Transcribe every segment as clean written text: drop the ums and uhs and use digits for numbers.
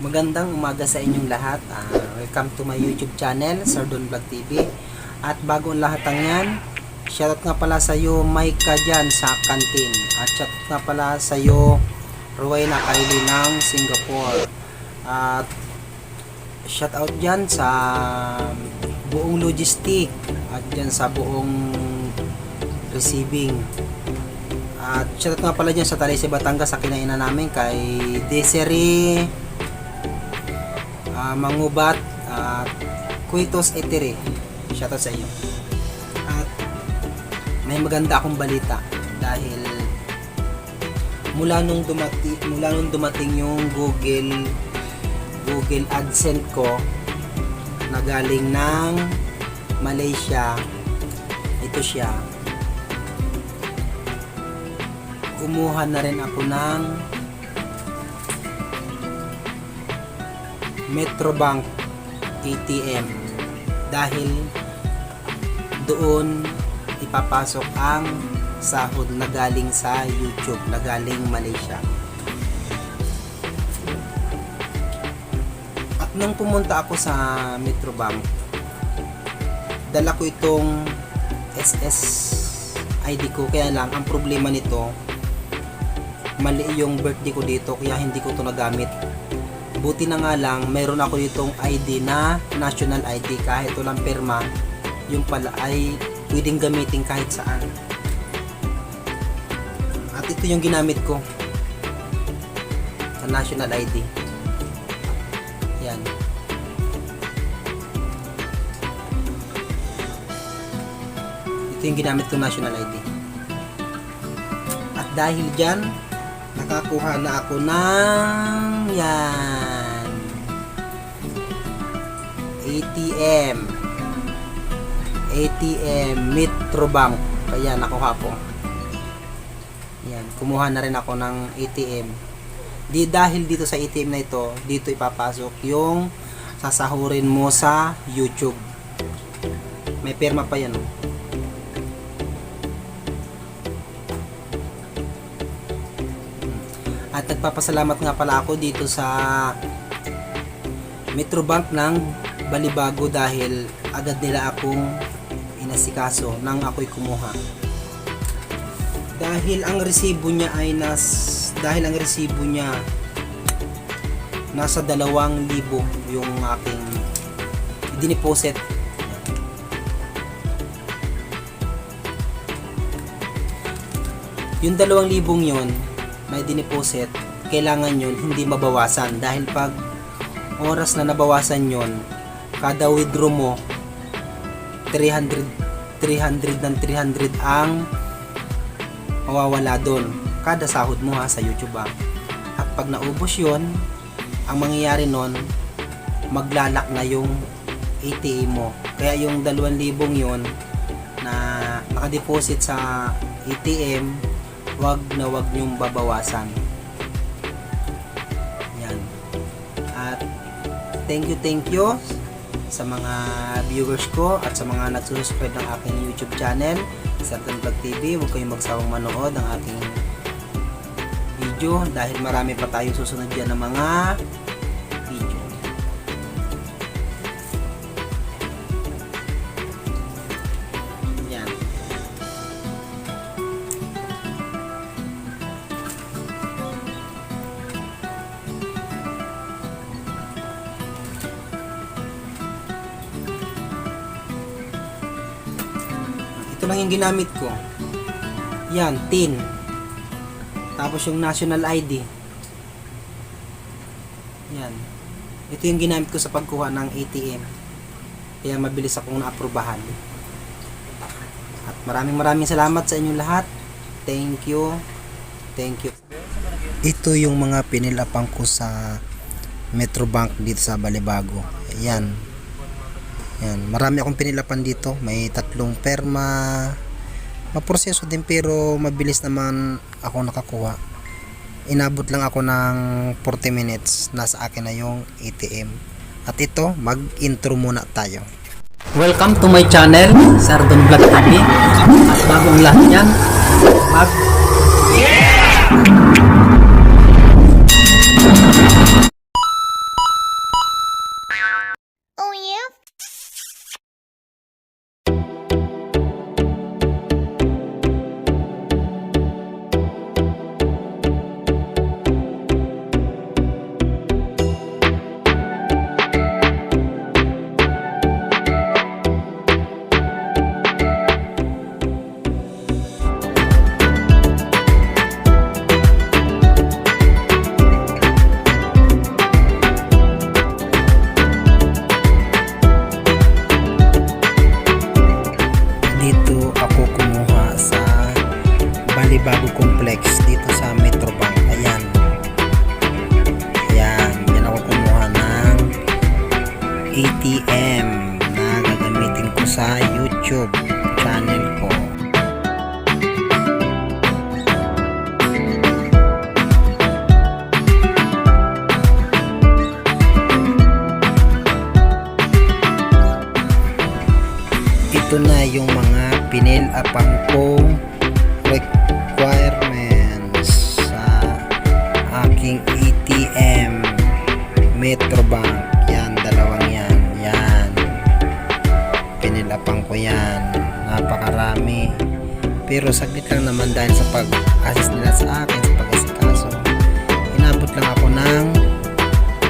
Magandang umaga sa inyong lahat. Welcome to my YouTube channel, Sir Don Vlog TV. At bago ang lahat ng yan, shoutout nga pala sa iyo Mike ka dyan sa kantin. At shoutout nga pala sa iyo Rowena Kylie ng Singapore. At shoutout dyan sa buong logistic at dyan sa buong receiving. At shoutout nga pala dyan sa Talisay, Batangas sa kinainan namin kay Desiree Mangubat at Kuitos Etire. Shoutout sa iyo. At may maganda akong balita dahil mula nung dumating yung Google AdSense ko na galing ng Malaysia, ito siya. Kumuha na rin ako ng Metrobank ATM dahil doon ipapasok ang sahod na galing sa YouTube na galing Malaysia. At nung pumunta ako sa Metrobank, dala ko itong SSID ko, kaya lang ang problema nito, mali yung birthday ko dito kaya hindi ko ito nagamit. Buti na nga lang, mayroon ako ditong ID na national ID, kahit walang perma, yung pala ay pwedeng gamitin kahit saan. At ito yung ginamit ko sa national ID. Yan. Ito yung ginamit ko national ID. At dahil dyan, nakakuha na ako ng yan ATM Metrobank. Kaya nakuha ko. Yan, kumuha na rin ako ng ATM. Dahil dito sa ATM na ito, dito ipapasok yung sasahurin mo sa YouTube. May perma pa yan. At nagpapasalamat nga pala ako dito sa Metrobank ng Balibago dahil agad nila akong inasikaso nang ako'y kumuha. Dahil ang resibo niya nasa 2,000 yung aking diniposit. Yung 2,000 yun may diniposit, kailangan yun hindi mabawasan dahil pag oras na nabawasan yun, kada withdraw mo 300 ang mawawala doon kada sahod mo sa YouTube At pag naubos yun, ang mangyayari nun, maglalak na yung ATM mo. Kaya yung 2,000 yun na nakadeposit sa ATM, wag nyong babawasan. Yan. At thank you sa mga viewers ko at sa mga nagsusubscribe ng aking YouTube channel, Sir Don Vlog TV. Huwag kayong magsawang manood ng aking video dahil marami pa tayong susunod yan ng mga video. Yan. Ito lang yung ginamit ko. Yan, TIN. Tapos yung national ID. Yan. Ito yung ginamit ko sa pagkuha ng ATM. Kaya mabilis akong naaprubahan. At maraming salamat sa inyong lahat. Thank you. Ito yung mga pinilapan ko sa Metrobank dito sa Balibago. Yan. Yan, marami akong pinilapan dito. May 3 perma. Maproseso din pero mabilis naman ako nakakuha. Inabot lang ako ng 40 minutes. Nasa akin na yung ATM. At ito, mag-intro muna tayo. Welcome to my channel, Sir Don Vlog TV. At bagong lahat yan, YouTube channel ko. Ito na yung mga pinil-upang kong requirements sa aking ATM Metrobank. Yan, dalawang yan. Yan. Pinil-upang ko yan. Napakarami. Pero saglit lang naman dahil sa pag-assist nila sa akin, sa pag-asikaso. Inabot lang ako ng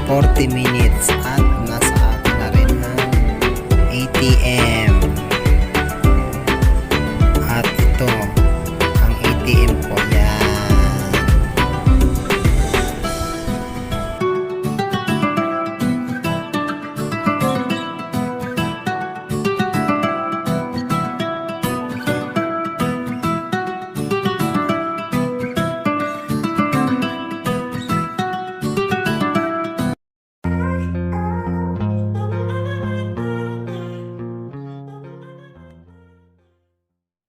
40 minutes at nasa akin na rin ang ATM.